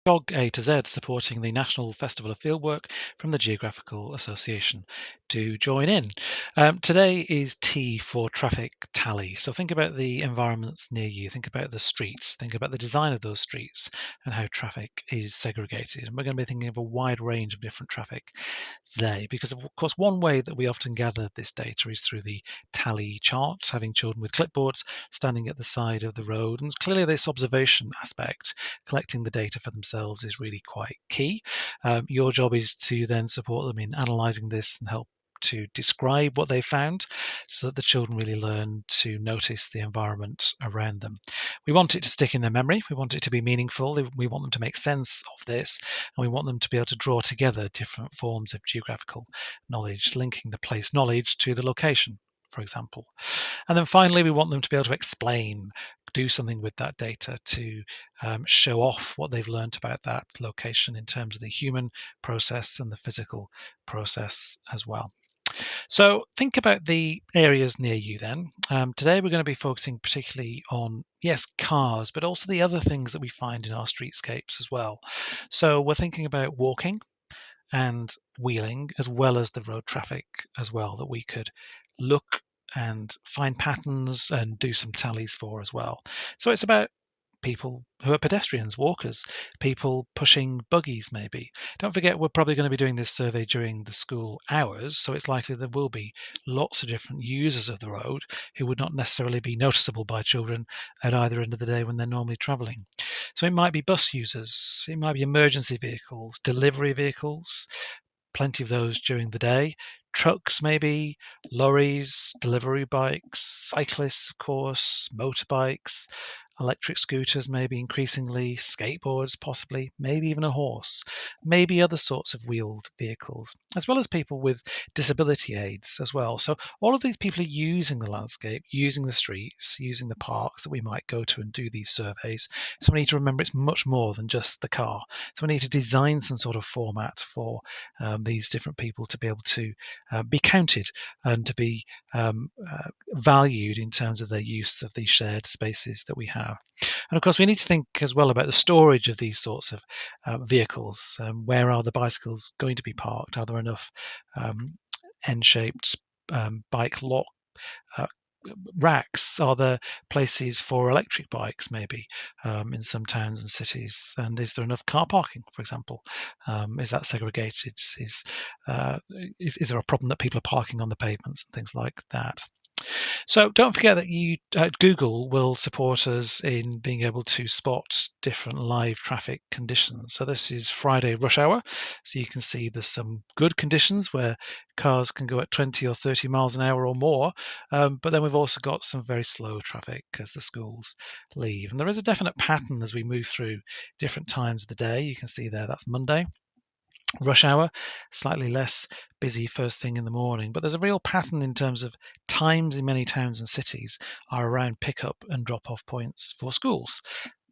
Geog A to Z supporting the National Festival of Fieldwork from the Geographical Association. Do join in. Today is T for traffic tally. So think about the environments near you, think about the streets, think about the design of those streets and how traffic is segregated. And we're going to be thinking of a wide range of different traffic today because, of course, one way that we often gather this data is through the tally charts, having children with clipboards standing at the side of the road. And clearly, this observation aspect, collecting the data for themselves, is really quite key. Your job is to then support them in analysing this and help to describe what they found so that the children really learn to notice the environment around them. We want it to stick in their memory. We want it to be meaningful. We want them to make sense of this, and we want them to be able to draw together different forms of geographical knowledge, linking the place knowledge to the location, for example. And then finally, we want them to be able to explain, do something with that data to show off what they've learned about that location in terms of the human process and the physical process as well. So think about the areas near you then. Today we're going to be focusing particularly on, yes, cars, but also the other things that we find in our streetscapes as well. So we're thinking about walking and wheeling, as well as the road traffic as well, that we could look and find patterns and do some tallies for as well. So it's about people who are pedestrians, walkers, people pushing buggies maybe. Don't forget, we're probably going to be doing this survey during the school hours, so it's likely there will be lots of different users of the road who would not necessarily be noticeable by children at either end of the day when they're normally travelling. So it might be bus users, it might be emergency vehicles, delivery vehicles, plenty of those during the day. Trucks, maybe, lorries, delivery bikes, cyclists, of course, motorbikes, electric scooters, maybe increasingly, skateboards, possibly, maybe even a horse, maybe other sorts of wheeled vehicles, as well as people with disability aids as well. So all of these people are using the landscape, using the streets, using the parks that we might go to and do these surveys. So we need to remember it's much more than just the car. So we need to design some sort of format for these different people to be able to be counted and to be valued in terms of their use of these shared spaces that we have. And of course, we need to think as well about the storage of these sorts of vehicles. Where are the bicycles going to be parked? Are there enough N-shaped bike lock uh, racks? Are there places for electric bikes maybe in some towns and cities? And is there enough car parking, for example? Is that segregated? Is there a problem that people are parking on the pavements and things like that? So don't forget that Google will support us in being able to spot different live traffic conditions. So this is Friday rush hour. So you can see there's some good conditions where cars can go at 20 or 30 miles an hour or more. But then we've also got some very slow traffic as the schools leave. And there is a definite pattern as we move through different times of the day. You can see there, that's Monday. Rush hour, slightly less busy first thing in the morning, but there's a real pattern in terms of times in many towns and cities are around pick up and drop off points for schools.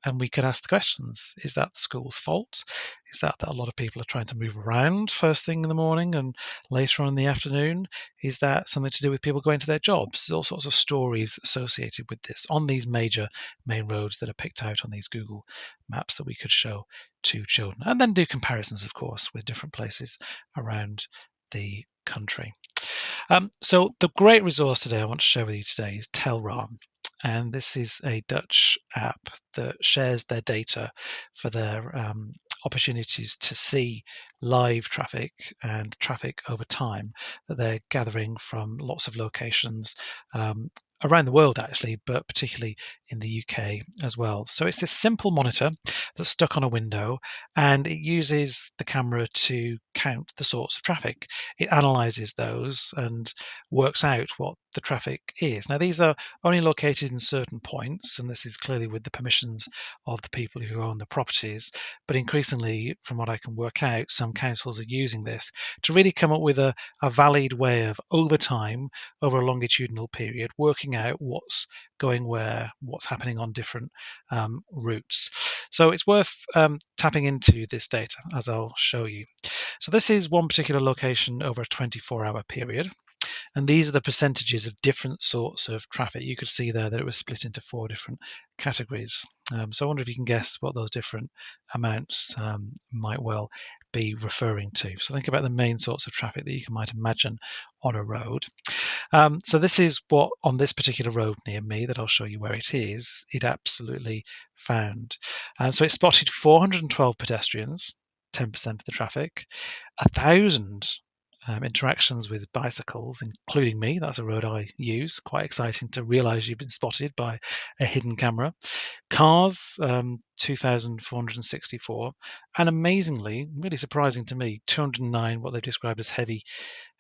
And we could ask the questions, is that the school's fault? Is that a lot of people are trying to move around first thing in the morning and later on in the afternoon? Is that something to do with people going to their jobs? There's all sorts of stories associated with this on these major main roads that are picked out on these Google maps that we could show to children. And then do comparisons, of course, with different places around the country. So the great resource today I want to share with you today is Telra. And this is a Dutch app that shares their data for their opportunities to see live traffic and traffic over time that they're gathering from lots of locations around the world, actually, but particularly in the UK as well. So it's this simple monitor that's stuck on a window, and it uses the camera to count the sorts of traffic. It analyzes those and works out what the traffic is. Now, these are only located in certain points, and this is clearly with the permissions of the people who own the properties. But increasingly, from what I can work out, some councils are using this to really come up with a valid way of, over time, over a longitudinal period, working out what's going where, what's happening on different routes. So it's worth tapping into this data, as I'll show you. So this is one particular location over a 24-hour period. And these are the percentages of different sorts of traffic. You could see there that it was split into 4 different categories. So I wonder if you can guess what those different amounts might well be referring to. So think about the main sorts of traffic that you might imagine on a road. So this is what on this particular road near me that I'll show you where it is, it absolutely found. So it spotted 412 pedestrians, 10% of the traffic, 1,000 interactions with bicycles, including me. That's a road I use. Quite exciting to realize you've been spotted by a hidden camera. Cars, 2,464, and amazingly, really surprising to me, 209 what they've described as heavy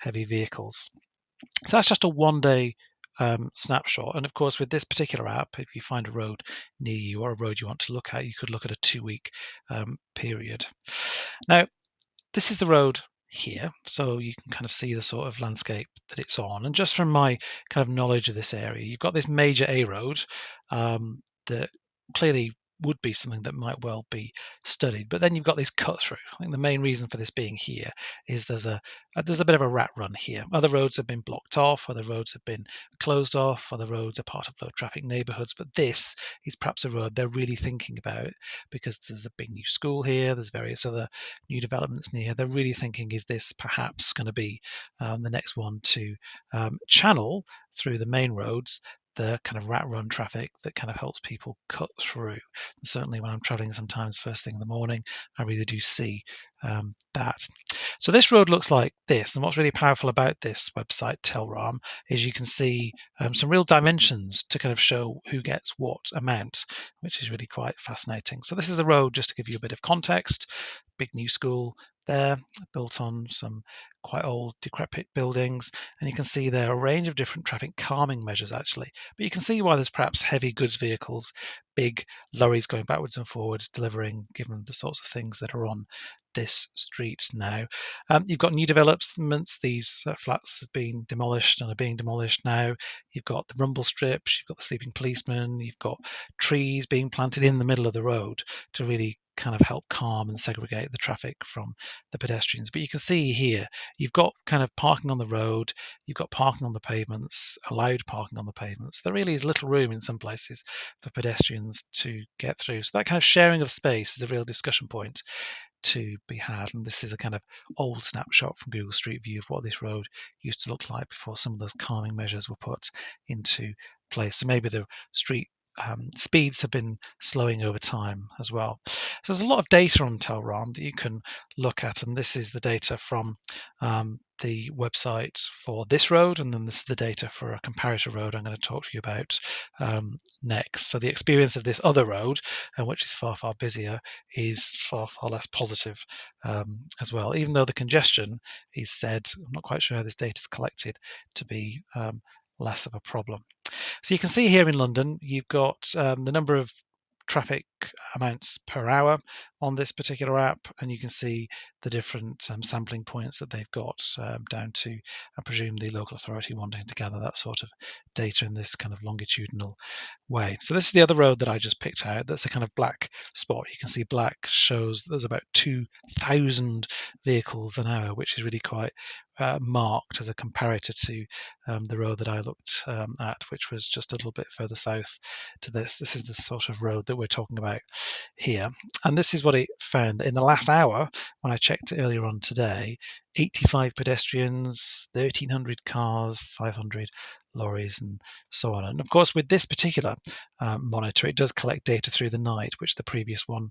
vehicles. So that's just a one-day snapshot. And of course, with this particular app, if you find a road near you or a road you want to look at, you could look at a 2-week period. Now, this is the road here, so you can kind of see the sort of landscape that it's on. And just from my kind of knowledge of this area, you've got this major A road that clearly would be something that might well be studied. But then you've got this cut through. I think the main reason for this being here is there's a bit of a rat run here. Other roads have been blocked off, other roads have been closed off, other roads are part of low traffic neighborhoods. But this is perhaps a road they're really thinking about because there's a big new school here, there's various other new developments near. They're really thinking, is this perhaps going to be the next one to channel through the main roads the kind of rat run traffic that kind of helps people cut through. And certainly when I'm traveling sometimes first thing in the morning, I really do see that. So this road looks like this. And what's really powerful about this website, Telram, is you can see some real dimensions to kind of show who gets what amount, which is really quite fascinating. So this is the road, just to give you a bit of context. Big new school there, built on some quite old decrepit buildings, and you can see there a range of different traffic calming measures actually. But you can see why there's perhaps heavy goods vehicles, big lorries going backwards and forwards delivering, given the sorts of things that are on this street now. You've got new developments. These flats have been demolished and are being demolished now. You've got the rumble strips, you've got the sleeping policemen, you've got trees being planted in the middle of the road to really kind of help calm and segregate the traffic from the pedestrians. But you can see here, you've got kind of parking on the road, you've got parking on the pavements, allowed parking on the pavements. There really is little room in some places for pedestrians to get through. So that kind of sharing of space is a real discussion point to be had. And this is a kind of old snapshot from Google Street View of what this road used to look like before some of those calming measures were put into place. So maybe the street speeds have been slowing over time as well. So there's a lot of data on Telram that you can look at, and this is the data from the website for this road, and then this is the data for a comparator road I'm going to talk to you about next. So the experience of this other road, which is far, far busier, is far, far less positive as well, even though the congestion is said, I'm not quite sure how this data is collected, to be less of a problem. So you can see here in London, you've got the number of traffic amounts per hour on this particular app, and you can see the different sampling points that they've got down to, I presume, the local authority wanting to gather that sort of data in this kind of longitudinal way. So this is the other road that I just picked out. That's a kind of black spot. You can see black shows there's about 2,000 vehicles an hour, which is really quite marked as a comparator to the road that I looked at, which was just a little bit further south to this. This is the sort of road that we're talking about here. And this is what it found. In the last hour, when I checked earlier on today, 85 pedestrians, 1,300 cars, 500 lorries, and so on. And of course, with this particular monitor, it does collect data through the night, which the previous one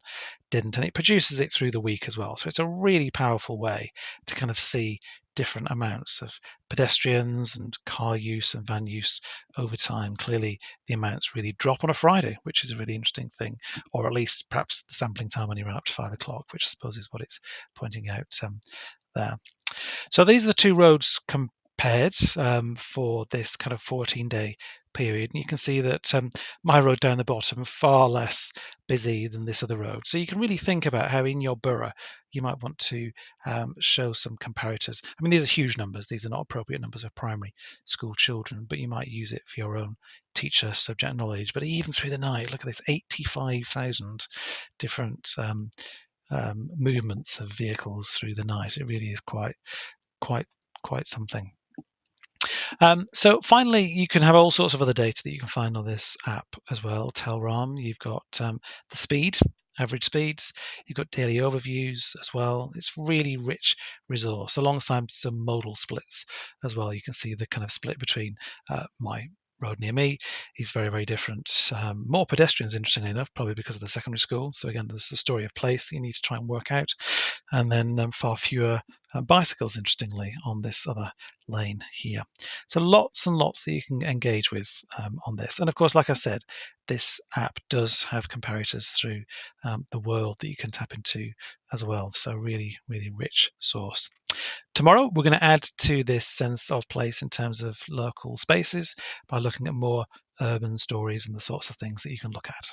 didn't, and it produces it through the week as well. So it's a really powerful way to kind of see different amounts of pedestrians and car use and van use over time. Clearly, the amounts really drop on a Friday, which is a really interesting thing, or at least perhaps the sampling time only ran up to 5 o'clock, which I suppose is what it's pointing out there. So these are the two roads compared for this kind of 14-day period. And you can see that my road down the bottom far less busy than this other road. So you can really think about how in your borough you might want to show some comparators. I mean, these are huge numbers. These are not appropriate numbers for primary school children, but you might use it for your own teacher subject knowledge. But even through the night, look at this, 85,000 different movements of vehicles through the night. It really is quite something. So finally, you can have all sorts of other data that you can find on this app as well. Telram, you've got the speed, average speeds. You've got daily overviews as well. It's really rich resource alongside some modal splits as well. You can see the kind of split between my road near me is very, very different. More pedestrians, interestingly enough, probably because of the secondary school. So again, there's the story of place that you need to try and work out. And then far fewer bicycles, interestingly, on this other lane here. So lots and lots that you can engage with on this. And of course, like I said, this app does have comparators through the world that you can tap into as well. So really, really rich source. Tomorrow, we're going to add to this sense of place in terms of local spaces by looking at more urban stories and the sorts of things that you can look at.